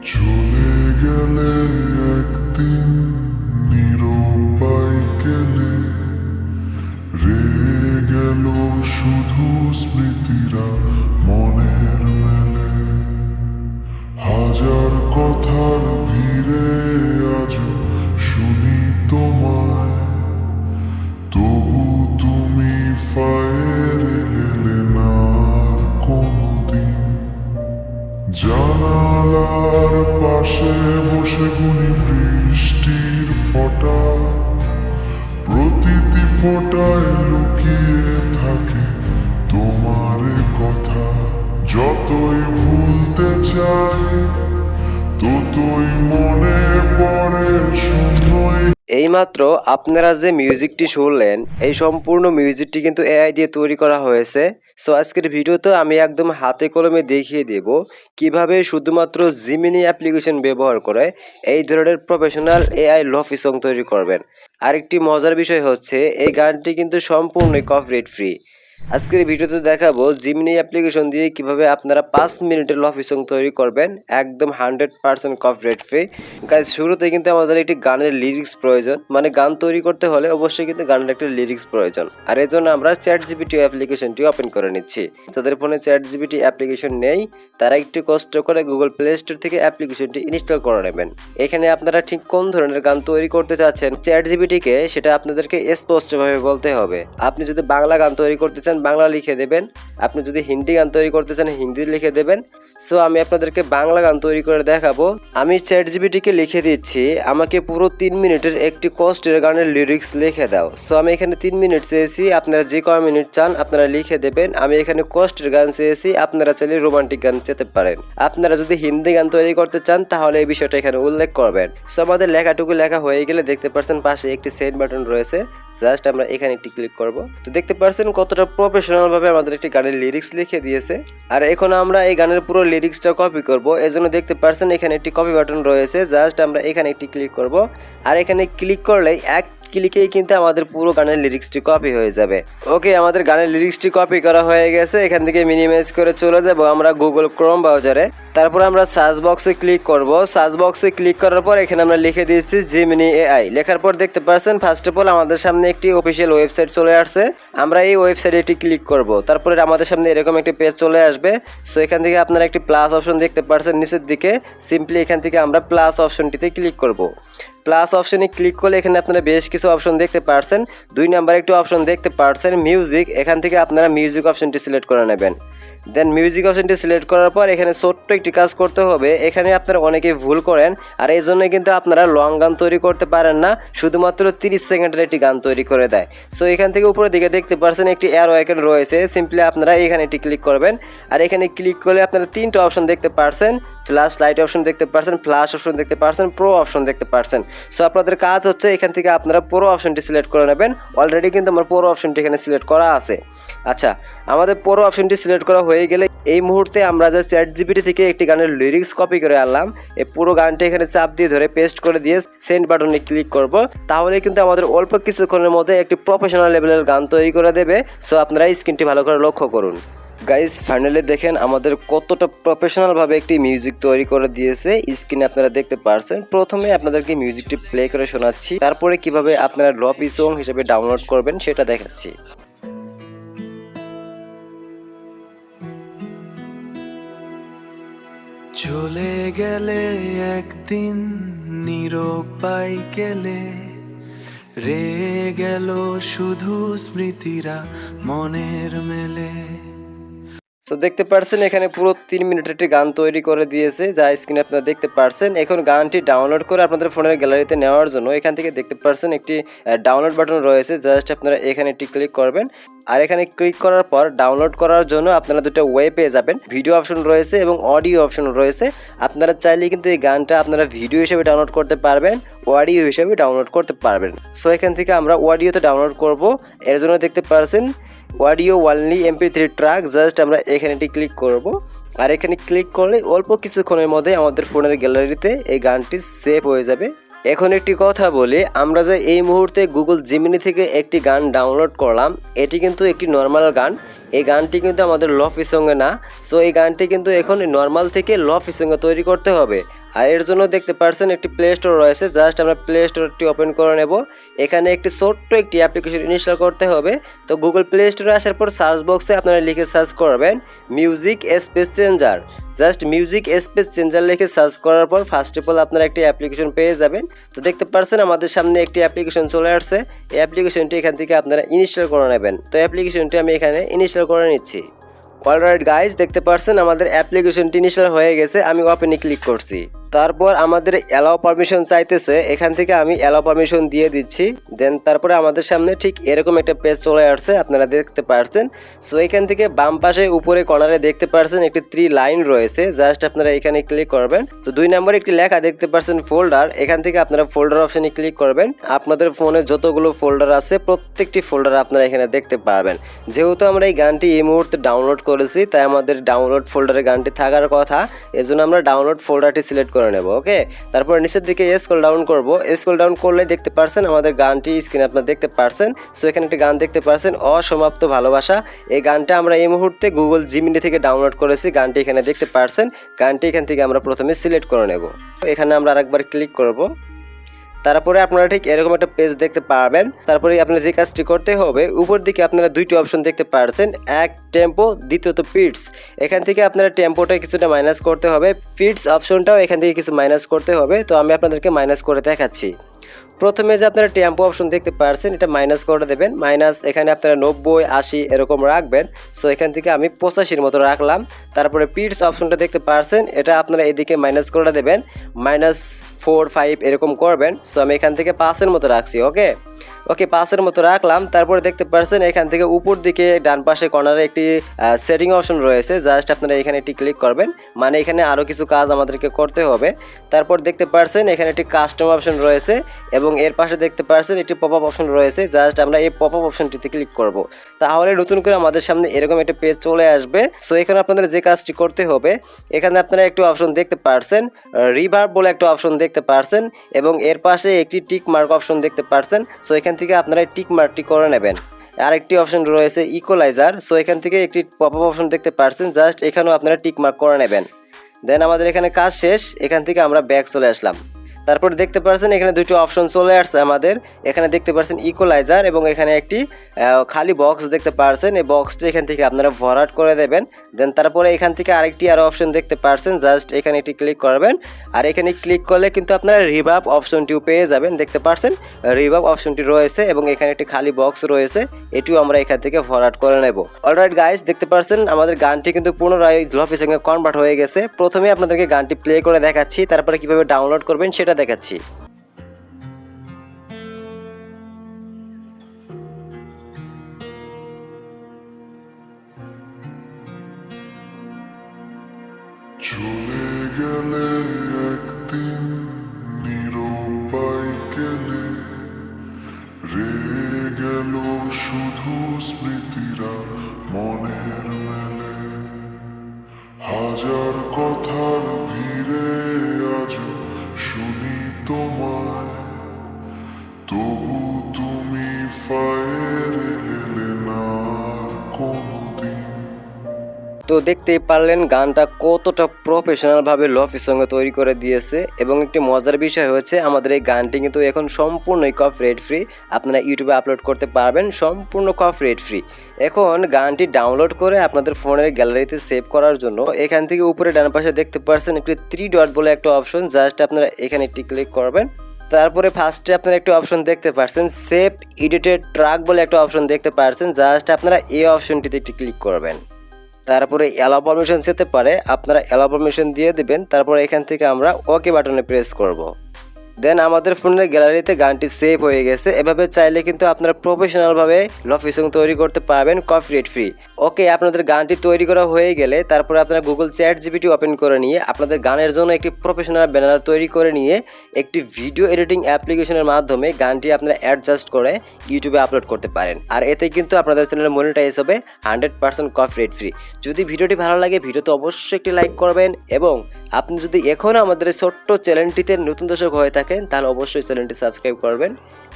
চলে গেলে একদিন নিরুপায় গেলে, রয়ে গেল শুধু স্মৃতিরা মনের মেলে। হাজার কথার ভিড়ে আজও শুনি তোমায়, তবু তুমি ফায়ের এলে না আর কোনোদিন। জানালার পাশে বসে গুনি বৃষ্টির ফোঁটা, প্রতিটি ফোঁটায় লুকিয়ে থাকে তোমার কথা। যতই ভুলতে চাই ততই মনে পড়ে শূন্যই। এইমাত্র আপনারা যে মিউজিকটি শুনলেন, এই সম্পূর্ণ মিউজিকটি কিন্তু এআই দিয়ে তৈরি করা হয়েছে। সো আজকের ভিডিওতে আমি একদম হাতে কলমে দেখিয়ে দেব কিভাবে শুধুমাত্র জিমিনি অ্যাপ্লিকেশন ব্যবহার করে এই ধরনের প্রফেশনাল এআই লোফি সং তৈরি করবেন। আরেকটি মজার বিষয় হচ্ছে, এই গানটি কিন্তু সম্পূর্ণই কপিরাইট ফ্রি। আজকের ভিডিওতে দেখাবো জিমিনি অ্যাপ্লিকেশন দিয়ে কিভাবে আপনারা 5 মিনিটের লোফি সং তৈরি করবেন, একদম 100% কপিরাইট ফ্রি। গাইস, শুরুতে কিন্তু আমাদের একটি গানের লিরিক্স প্রয়োজন, মানে গান তৈরি করতে হলে অবশ্যই কিন্তু গানের একটা লিরিক্স প্রয়োজন। আর এই জন্য আমরা চ্যাটজিপিটি অ্যাপ্লিকেশনটি ওপেন করে নিচ্ছি। যাদের ফোনে চ্যাটজিপিটি অ্যাপ্লিকেশন নেই তারা একটু কষ্ট করে গুগল প্লে স্টোর থেকে অ্যাপ্লিকেশনটি ইনস্টল করে নেবেন। এখানে আপনারা ঠিক কোন ধরনের গান তৈরি করতে চাচ্ছেন চ্যাটজিপিটিকে সেটা আপনাদেরকে স্পষ্টভাবে বলতে হবে। আপনি যদি বাংলা গান তৈরি করতে চান বাংলা লিখে দেবেন, আপনি যদি হিন্দি গান তৈরি করতে চান হিন্দি লিখে দেবেন। সো আমি আপনাদেরকে বাংলা গান তৈরি করে দেখাবো। আমি চ্যাটজিপিটিকে লিখে দিচ্ছি আমাকে পুরো 3 মিনিটের একটি কষ্টের গানের লিরিক্স লিখে দাও। সো আমি এখানে 3 মিনিট চেয়েছি, আপনারা যে কয় মিনিট চান আপনারা লিখে দেবেন। আমি এখানে কষ্টের গান চেয়েছি, আপনারা চাইলে রোমান্টিক গান চেতে পারেন। আপনারা যদি হিন্দি গান তৈরি করতে চান তাহলে এই বিষয়টা এখানে উল্লেখ করবেন। সো আমাদের লেখাটুকু লেখা হয়ে গেলে দেখতে পাচ্ছেন পাশে একটি সেন্ড বাটন রয়েছে, জাস্ট আমরা এখানে একটি ক্লিক করব। তো দেখতে পাচ্ছেন কতটা প্রফেশনাল ভাবে আমাদের একটি গানের লিরিক্স লিখে দিয়েছে। আর এখন আমরা এই গানের পুরো লিরিক্সটা কপি করব, এজন্য দেখতে পাচ্ছেন এখানে একটি কপি বাটন রয়েছে, জাস্ট আমরা এখানে একটি ক্লিক করব। আর এখানে ক্লিক করলেই এক ক্লিকেই কিন্তু আমাদের পুরো গানের লিরিক্সটি কপি হয়ে যাবে। ওকে, আমাদের গানের লিরিক্সটি কপি করা হয়ে গেছে। এখান থেকে মিনিমাইজ করে চলে যাব আমরা গুগল ক্রোম ব্রাউজারে। তারপর আমরা সার্চ বক্সে ক্লিক করব। সার্চ বক্সে ক্লিক করার পর এখানে আমরা লিখে দিয়েছি জিমিনি এআই। লেখার পর দেখতে পাচ্ছেন ফার্স্ট অফ অল আমাদের সামনে একটি অফিসিয়াল ওয়েবসাইট চলে আসছে। আমরা এই ওয়েবসাইটে একটি ক্লিক করব। তারপরে আমাদের সামনে এরকম একটি পেজ চলে আসবে। সো এখান থেকে আপনারা একটি প্লাস অপশন দেখতে পাচ্ছেন নিচের দিকে, সিম্পলি এখান থেকে আমরা প্লাস অপশনটিতে ক্লিক করব। প্লাস অপশনে ক্লিক করলে এখানে আপনারা বেশ কিছু অপশন দেখতে পাচ্ছেন। 2 নাম্বার একটি অপশন দেখতে পাচ্ছেন মিউজিক, এখান থেকে আপনারা মিউজিক অপশনটি সিলেক্ট করে নেবেন। দেন মিউজিক অপশনটি সিলেক্ট করার পর এখানে ছোট্ট একটি কাজ করতে হবে। এখানে আপনারা অনেকেই ভুল করেন, আর এই জন্য কিন্তু আপনারা লং গান তৈরি করতে পারেন না, শুধুমাত্র 30 সেকেন্ডের একটি গান তৈরি করে দেয়। সো এখান থেকে উপরের দিকে দেখতে পাচ্ছেন একটি অ্যারো আইকন রয়েছে, সিম্পলি আপনারা এখানে একটি ক্লিক করবেন। আর এখানে ক্লিক করলে আপনারা 3টা অপশন দেখতে পাচ্ছেন, ফ্ল্যাশ লাইট অপশন দেখতে পাচ্ছেন, ফ্ল্যাশ অপশন দেখতে পাচ্ছেন, প্রো অপশন দেখতে পাচ্ছেন। সো আপনাদের কাজ হচ্ছে এখান থেকে আপনারা প্রো অপশনটি সিলেক্ট করে নেবেন। অলরেডি কিন্তু আমার প্রো অপশনটি এখানে সিলেক্ট করা আছে। আচ্ছা, আমাদের প্রো অপশনটি সিলেক্ট করা হয়ে গেলে এই মুহূর্তে আমরা যে চ্যাটজিপিটি থেকে একটি গানের লিরিক্স কপি করে আনলাম, এই পুরো গানটি এখানে চাপ দিয়ে ধরে পেস্ট করে দিয়ে সেন্ড বাটনে ক্লিক করব। তাহলে কিন্তু আমাদের অল্প কিছুক্ষণের মধ্যে একটি প্রফেশনাল লেভেলের গান তৈরি করে দেবে। সো আপনারা স্ক্রিনটি ভালো করে লক্ষ্য করুন। গাইস, ফাইনালি দেখেন আমাদের কতটা প্রফেশনাল ভাবে একটি মিউজিক তৈরি করে দিয়েছে। স্ক্রিনে আপনারা দেখতে পাচ্ছেন। প্রথমে আপনাদেরকে মিউজিকটি প্লে করে শোনাচ্ছি, তারপরে কিভাবে আপনারা লোফি সং হিসেবে ডাউনলোড করবেন সেটা দেখাচ্ছি। চলে গেলে একদিন নিরুপায় গেলে, রয়ে গেল শুধু স্মৃতিরা মনের মেলে। তো দেখতে পাচ্ছেন এখানে পুরো 3 মিনিটের একটি গান তৈরি করে দিয়েছে, যা স্ক্রিনে আপনারা দেখতে পাচ্ছেন। এখন গানটি ডাউনলোড করে আপনাদের ফোনের গ্যালারিতে নেওয়ার জন্য এখান থেকে দেখতে পাচ্ছেন একটি ডাউনলোড বাটন রয়েছে, জাস্ট আপনারা এখানে একটি ক্লিক করবেন। আর এখানে ক্লিক করার পর ডাউনলোড করার জন্য আপনারা দুটো ওয়ে পেয়ে যাবেন। ভিডিও অপশন রয়েছে এবং অডিও অপশন রয়েছে। আপনারা চাইলে কিন্তু এই গানটা আপনারা ভিডিও হিসেবে ডাউনলোড করতে পারবেন, অডিও হিসেবে ডাউনলোড করতে পারবেন। সো এখান থেকে আমরা অডিওতে ডাউনলোড করব। এর জন্য দেখতে পাচ্ছেন audio only MP3 track, just আমরা এখানে একটি ক্লিক করব। আর এখানে ক্লিক করলে অল্প কিছুক্ষণের মধ্যে আমাদের ফোনের গ্যালারিতে এই গানটি সেভ হয়ে যাবে। এখন একটি কথা বলি, আমরা যে এই মুহূর্তে গুগল জিমিনি থেকে একটি গান ডাউনলোড করলাম, এটি কিন্তু একটি নর্মাল গান। এই গানটি কিন্তু আমাদের লফি সঙ্গে না। সো এই গানটি কিন্তু এখন নর্মাল থেকে লফি সঙ্গে তৈরি করতে হবে। আর এর জন্য দেখতে পাচ্ছেন একটি প্লে স্টোর রয়েছে, জাস্ট আমরা প্লে স্টোরটি ওপেন করে নেব। এখানে একটি ছোট্ট একটি অ্যাপ্লিকেশন ইনস্টল করতে হবে। তো গুগল প্লে স্টোরে আসার পর সার্চ বক্সে আপনারা লিখে সার্চ করবেন music space changer. Just music space changer লিখে সার্চ করার পর ফার্স্ট অফ অল আপনারা একটি অ্যাপ্লিকেশন পেয়ে যাবেন। তো দেখতে পাচ্ছেন আমাদের সামনে একটি অ্যাপ্লিকেশন চলে আসছে। এই অ্যাপ্লিকেশনটি এখান থেকে আপনারা ইনস্টল করে নেবেন। তো অ্যাপ্লিকেশনটি আমি এখানে ইনস্টল করে নিচ্ছি। অলরাইট গাইজ, দেখতে পাচ্ছেন আমাদের অ্যাপ্লিকেশনটি ইনস্টল হয়ে গেছে। আমি ওপেনে ক্লিক করছি। তারপর আমাদের অ্যালাউ পারমিশন চাইতেছে, এখান থেকে আমি অ্যালাউ পারমিশন দিয়ে দিচ্ছি। দেন তারপরে আমাদের সামনে ঠিক এরকম একটা পেজ চলে আসছে, আপনারা দেখতে পাচ্ছেন। সো এখান থেকে বাম পাশে উপরে কর্নারে দেখতে পাচ্ছেন একটি 3 লাইন রয়েছে, জাস্ট আপনারা এখানে ক্লিক করবেন। তো 2 নম্বরে একটি লেখা দেখতে পাচ্ছেন ফোল্ডার, এখান থেকে আপনারা ফোল্ডার অপশনে ক্লিক করবেন। আপনাদের ফোনে যতগুলো ফোল্ডার আছে প্রত্যেকটি ফোল্ডার আপনারা এখানে দেখতে পারবেন। যেহেতু আমরা এই গানটি এই মুহূর্তে ডাউনলোড করেছি, তাই আমাদের ডাউনলোড ফোল্ডারে গানটি থাকার কথা, এজন্য আমরা ডাউনলোড ফোল্ডারটি সিলেক্ট করে নেব। ওকে, তারপর নিচের দিকে স্ক্রল ডাউন করব। স্ক্রল ডাউন করলে দেখতে পাচ্ছেন আমাদের গানটি স্ক্রিনে আপনারা দেখতে পাচ্ছেন। সো এখানে একটি গান দেখতে পাচ্ছেন, অসমাপ্ত ভালোবাসা। এই গানটা আমরা এই মুহূর্তে গুগল জিমিনি থেকে ডাউনলোড করেছি। গানটি এখানে দেখতে পাচ্ছেন। গানটি এখান থেকে আমরা প্রথমে সিলেক্ট করে নেব। এখানে আমরা আরেকবার ক্লিক করব। তারপরে আপনারা ঠিক এরকম একটা পেজ দেখতে পাবেন। তারপরে আপনারা যে কাজটি করতে হবে, উপর দিকে আপনারা দুইটি অপশন দেখতে পাচ্ছেন, এক টেম্পো, দ্বিতীয়ত পিটস। এখান থেকে আপনারা টেম্পোটা কিছুটা মাইনাস করতে হবে, পিটস অপশনটাও এখান থেকে কিছু মাইনাস করতে হবে। তো আমি আপনাদেরকে মাইনাস করে দেখাচ্ছি। প্রথমে যে আপনারা টেম্পো অপশন দেখতে পাচ্ছেন, এটা মাইনাস করে দেবেন। মাইনাস এখানে আপনারা 90, 80 এরকম রাখবেন। সো এখান থেকে আমি 85-এর মতো রাখলাম। তারপরে পিটস অপশনটা দেখতে পাচ্ছেন, এটা আপনারা এদিকে মাইনাস করে দেবেন, -4, 5 এরকম করবেন। সো আমি এখান থেকে 5-এর মতো রাখছি। ওকে, 5-এর মতো রাখলাম। তারপরে দেখতে পাচ্ছেন এখান থেকে উপর দিকে ডান পাশে কর্নারে একটি সেটিং অপশন রয়েছে, জাস্ট আপনারা এখানে একটি ক্লিক করবেন। মানে এখানে আরও কিছু কাজ আমাদেরকে করতে হবে। তারপর দেখতে পাচ্ছেন এখানে একটি কাস্টম অপশন রয়েছে এবং এর পাশে দেখতে পাচ্ছেন একটি পপ আপ অপশন রয়েছে, জাস্ট আমরা এই পপ আপ অপশনটিতে ক্লিক করব। তাহলে নতুন করে আমাদের সামনে এরকম একটা পেজ চলে আসবে। সো এখানে আপনাদের যে কাজটি করতে হবে, এখানে আপনারা একটি অপশন দেখতে পাচ্ছেন, রিভার্ব বলে একটা অপশন দেখতে পাচ্ছেন এবং এর পাশে একটি টিক মার্ক অপশন দেখতে পাচ্ছেন। সো এখান থেকে আপনারা টিক মার্কটি করে নেবেন। আরেকটি অপশন রয়েছে ইকুয়ালাইজার। সো এখান থেকে একটি পপ আপ অপশন দেখতে পাচ্ছেন, জাস্ট এখানেও আপনারা টিক মার্ক করে নেবেন। দেন আমাদের এখানে কাজ শেষ। এখান থেকে আমরা ব্যাক চলে আসলাম। তারপর দেখতে পাচ্ছেন এখানে দুটো অপশন চলে আসছে আমাদের। এখানে দেখতে পাচ্ছেন ইকুয়ালাইজার এবং এখানে একটি খালি বক্স দেখতে পাচ্ছেন। এই বক্সটি এখান থেকে আপনারা ভরাট করে দেবেন। দেন তারপরে এখান থেকে আরেকটি আরো অপশন দেখতে পাচ্ছেন, জাস্ট এখানে একটি ক্লিক করবেন। আর এখানে ক্লিক করলে কিন্তু আপনারা রিভার্ব অপশনটিও পেয়ে যাবেন। দেখতে পাচ্ছেন রিভার্ব অপশনটি রয়েছে এবং এখানে একটি খালি বক্স রয়েছে, এটিও আমরা এখান থেকে ভরাট করে নেব। অলরাইট গাইস, দেখতে পাচ্ছেন আমাদের গানটি কিন্তু পুনরায় লফির সঙ্গে কনভার্ট হয়ে গেছে। প্রথমে আপনাদেরকে গানটি প্লে করে দেখাচ্ছি, তারপরে কিভাবে ডাউনলোড করবেন সেটা দেখাচ্ছি। চলে গেলে একদিন নিরুপায় গেলে, রয়ে গেল শুধু স্মৃতিরা মনের মেলে। হাজার কথার ভিড়ে আজও শুনি তোমায়, তবু তুমি ফায়ের এলে না আর কোনোদিন। তো দেখতেই পারলেন গানটা কতটা প্রফেশনাল ভাবে লফির সঙ্গে তৈরি করে দিয়েছে। এবং একটি মজার বিষয় হচ্ছে আমাদের এই গানটি কিন্তু এখন সম্পূর্ণই কপিরাইট ফ্রি। আপনারা ইউটিউবে আপলোড করতে পারবেন সম্পূর্ণ কপিরাইট ফ্রি। এখন গানটি ডাউনলোড করে আপনাদের ফোনের গ্যালারিতে সেভ করার জন্য এখান থেকে উপরে ডান পাশে দেখতে পাচ্ছেন একটি 3 ডট বলে একটা অপশন, জাস্ট আপনারা এখানে একটি ক্লিক করবেন। তারপরে ফার্স্টে আপনারা একটা অপশন দেখতে পাচ্ছেন সেভ এডিটেড ট্র্যাক বলে একটা অপশন দেখতে পাচ্ছেন, জাস্ট আপনারা এই অপশনটিতে একটি ক্লিক করবেন। তারপরে অ্যালাউ পারমিশন যেতে পারে, আপনারা অ্যালাউ পারমিশন দিয়ে দিবেন। তারপরে এখান থেকে আমরা ওকে বাটনে প্রেস করব। দেন আমাদের ফোনের গ্যালারিতে গানটি সেভ হয়ে গেছে। এভাবে চাইলে কিন্তু আপনারা প্রফেশনালভাবে লফি সং তৈরি করতে পারবেন কপিরাইট ফ্রি। ওকে, আপনাদের গানটি তৈরি করা হয়ে গেলে তারপরে আপনারা গুগল চ্যাট জিপিটি ওপেন করে নিয়ে আপনাদের গানের জন্য একটি প্রফেশনাল ব্যানার তৈরি করে নিয়ে একটি ভিডিও এডিটিং অ্যাপ্লিকেশনের মাধ্যমে গানটি আপনারা অ্যাডজাস্ট করে ইউটিউবে আপলোড করতে পারেন। আর এতে কিন্তু আপনাদের চ্যানেল মনিটাইজ হবে 100% কপিরাইট ফ্রি। যদি ভিডিওটি ভালো লাগে ভিডিওতে অবশ্যই একটি লাইক করবেন এবং আপনি যদি এখনও আমাদের এই ছোট্ট চ্যানেলটিতে নতুন দর্শক হয়ে থাকেন তাহলে অবশ্যই চ্যানেলটি সাবস্ক্রাইব করবেন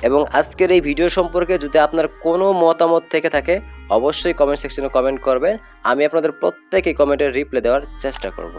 এবং আজকের এই ভিডিও সম্পর্কে যদি আপনার কোনো মতামত থেকে থাকে অবশ্যই কমেন্ট সেকশনে কমেন্ট করবেন। আমি আপনাদের প্রত্যেকই কমেন্টের রিপ্লাই দেওয়ার চেষ্টা করব।